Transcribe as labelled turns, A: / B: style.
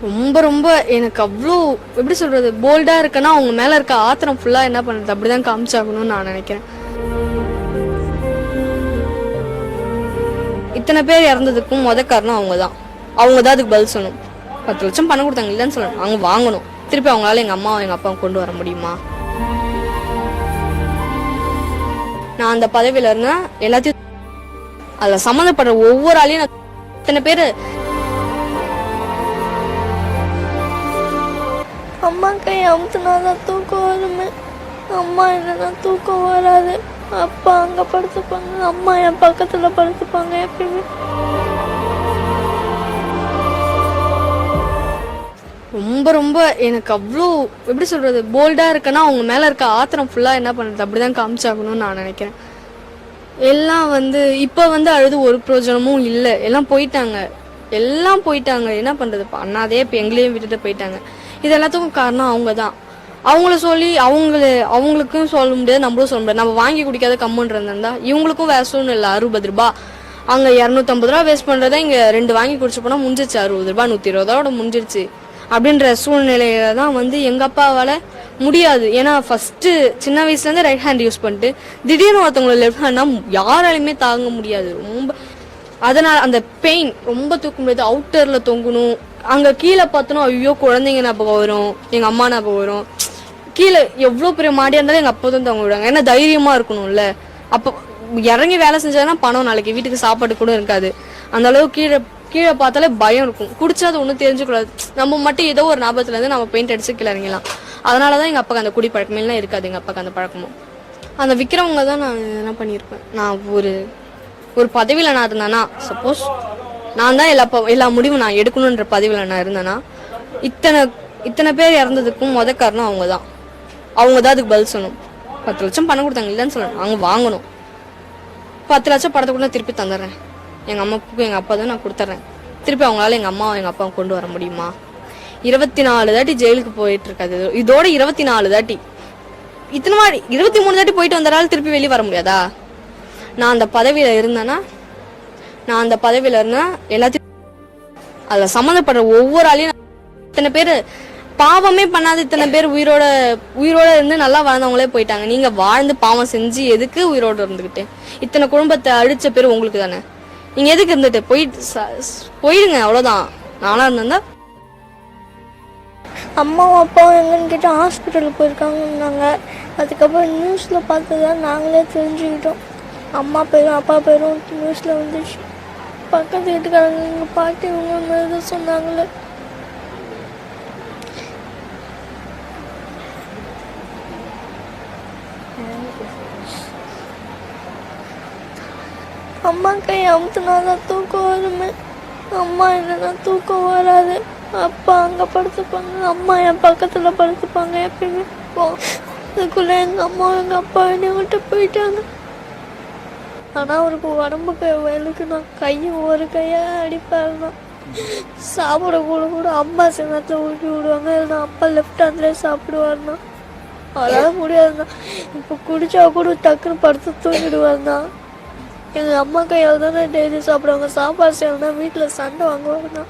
A: ரொம்ப ரொம்ப எனக்கு அவ்வளோ எப்படி சொல்றது போல்டா இருக்குன்னா அவங்க மேல இருக்க ஆத்திரம் ஃபுல்லா என்ன பண்றது அப்படிதான் காமிச்சாகணும்னு நான் நினைக்கிறேன். இத்தனை பேர் இறந்ததுக்கும் காரணம் அவங்க தான். அவங்க தான் அதுக்கு பதில் சொல்லணும். 10 லட்சம் பணம் கொடுத்தாங்க இல்லைன்னு சொல்லணும், அவங்க வாங்கணும். திருப்பி அவங்களால எங்க அம்மாவும் எங்க அப்பாவும் கொண்டு வர முடியுமா? நான் அந்த பதவியில இருந்தா எல்லாத்தையும் அதுல சம்மந்தப்படுற ஒவ்வொரு ஆளையும் இத்தனை பேரு
B: அம்மா கை அமுத்துனாதான் தூக்கம் வருமே. அம்மா இல்லைன்னா தூக்கம் வராது. அப்பா அங்கே படுத்துப்பாங்க, அம்மா என் பக்கத்தில் படுத்துப்பாங்க எப்பயுமே.
A: ரொம்ப ரொம்ப எனக்கு அவ்வளோ எப்படி சொல்றது போல்டா இருக்குன்னா அவங்க மேல இருக்க ஆத்திரம் ஃபுல்லா என்ன பண்றது அப்படிதான் காமிச்சாகணும்னு நான் நினைக்கிறேன். எல்லாம் இப்ப அழுது ஒரு பிரயோஜனமும் இல்லை. எல்லாம் போயிட்டாங்க என்ன பண்றது, அண்ணாதே இப்ப எங்களையும் விட்டுட்டு போயிட்டாங்க. இது எல்லாத்துக்கும் காரணம் அவங்க தான். அவங்கள சொல்லி அவங்களுக்கும் சொல்ல முடியாது, நம்மளும் சொல்ல முடியாது. நம்ம வாங்கி குடிக்காத கம்முன்றதா இவங்களுக்கும் வேற சூழ்நிலை. 60 ரூபாய் அங்க 250 ரூபா வேஸ்ட் பண்றதா இங்க 2 வாங்கி குடிச்சு போனா முடிஞ்சிருச்சு. 60 ரூபாய் 120 ரூபாயோட முடிஞ்சிருச்சு அப்படின்ற சூழ்நிலையில தான் எங்க அப்பாவால முடியாது. ஏன்னா ஃபர்ஸ்ட் சின்ன வயசுல இருந்து ரைட் ஹேண்ட் யூஸ் பண்ணிட்டு திடீர்னு ஒருத்தவங்களை லெஃப்ட் ஹேண்ட்னா யாராலையுமே தாங்க முடியாது. ரொம்ப அதனால அந்த பெயின் ரொம்ப தூக்க முடியாது. அவுட்டர்ல தொங்கணும், அங்க கீழே பார்த்தோம் ஐயோ குழந்தைங்க ஞாபகம் வரும், எங்க அம்மா ஞாபகம் வரும். கீழே எவ்வளவு பெரிய மாடியா இருந்தாலும் எங்க அப்பா தான் தவங்க விடுவாங்க. ஏன்னா தைரியமா இருக்கணும்ல. அப்போ இறங்கி வேலை செஞ்சாதான் பணம், நாளைக்கு வீட்டுக்கு சாப்பாடு கூட இருக்காது. அந்த அளவு கீழே பார்த்தாலே பயம் இருக்கும். குடிச்சா அது ஒன்றும் தெரிஞ்சுக்கூடாது. நம்ம மட்டும் ஏதோ ஒரு ஞாபகத்துல இருந்து நம்ம பெயிண்ட் அடிச்சு கீழே இறங்கலாம். அதனாலதான் எங்க அப்பாக்கு அந்த குடி பழக்கமெல்லாம் இருக்காது. எங்க அப்பாக்கு அந்த பழக்கமும் அந்த விற்கிறவங்க தான் நான் என்ன பண்ணியிருப்பேன். நான் ஒரு பதவியில நான் இருந்தேன்னா, சப்போஸ் நான் தான் எல்லா முடிவும் நான் எடுக்கணுன்ற பதவியில நான் இருந்தேன்னா இத்தனை பேர் இறந்ததுக்கும் காரணம் அவங்க தான். அவங்க தான் அதுக்கு பதில் சொல்லணும். 10 லட்சம் பணம் கொடுத்தாங்க இல்லைன்னு சொல்லணும், அவங்க வாங்கணும். 10 லட்சம் படத்தை கூட திருப்பி தந்துடுறேன். எங்க அம்மாவுக்கும் எங்க அப்பா தான் நான் கொடுத்துட்றேன். திருப்பி அவங்களால எங்க அம்மாவும் எங்க அப்பாவும் கொண்டு வர முடியுமா? 24 தாட்டி ஜெயிலுக்கு போயிட்டு இருக்காது. இதோட 24 தாட்டி, இத்தனை மாதிரி 23 தாட்டி போயிட்டு வந்ததால திருப்பி வெளியே வர முடியாதா? நான் அந்த பதவியில இருந்தேன்னா எல்லாத்தையும் அதுல சம்மந்தப்படுற ஒவ்வொரு ஆளையும் இத்தனை பேரு பாவமே பண்ணாத இத்தனை பேர் உயிரோட இருந்து நல்லா வாழ்ந்தவங்களே போயிட்டாங்க. நீங்க வாழ்ந்து பாவம் செஞ்சு எதுக்கு உயிரோட இருந்துகிட்டு? இத்தனை குடும்பத்தை அழிச்ச பேர் உங்களுக்கு தானே. நீங்க எதுக்கு இருந்துட்டு போயிடுங்க, அவ்வளவுதான். நானா இருந்தா
B: அம்மாவும் அப்பாவும் எங்கன்னு கேட்டு ஹாஸ்பிட்டலுக்கு போயிருக்காங்கன்னாங்க. அதுக்கப்புறம் நியூஸ்ல பார்த்ததான் நாங்களே தெரிஞ்சுக்கிட்டோம். அம்மா பேரும் அப்பா பேரும் நியூஸ்ல வந்துச்சு. பக்கத்து வீட்டுக்காரங்க எங்க பாட்டி இவங்க மாதிரி சொன்னாங்களே. அம்மா கை அமுத்துனாதான் தூக்கம் வருமே. அம்மா இல்லைன்னா தூக்கம் வராது. அப்பா அங்கே படுத்துப்பாங்க, அம்மா என் பக்கத்தில் படுத்துப்பாங்க எப்பயுமே. அதுக்குள்ளே எங்கள் அம்மா எங்கள் அப்பா என்னை விட்டு போயிட்டாங்க. ஆனால் அவருக்கு உடம்புக்கு வேலுக்கு நான் கையும் ஒரு கையாக அடிப்பாருன்னா சாப்பிடக்கூட அம்மா சின்னத்தில் ஊட்டி விடுவாங்க. இல்லைன்னா அப்பா லெஃப்ட் ஹேண்ட்லேயே சாப்பிடுவாருன்னா அதெல்லாம் முடியாதுண்ணா. இப்போ குடிச்சா கூட டக்குன்னு படுத்து தூங்கிடுவாருண்ணா. எங்கள் அம்மா கையால் தானே டெய்லி சாப்பிடுவாங்க. சாப்பாடு செய்யணும்னா வீட்டில் சண்டை வாங்குவாங்கண்ணா.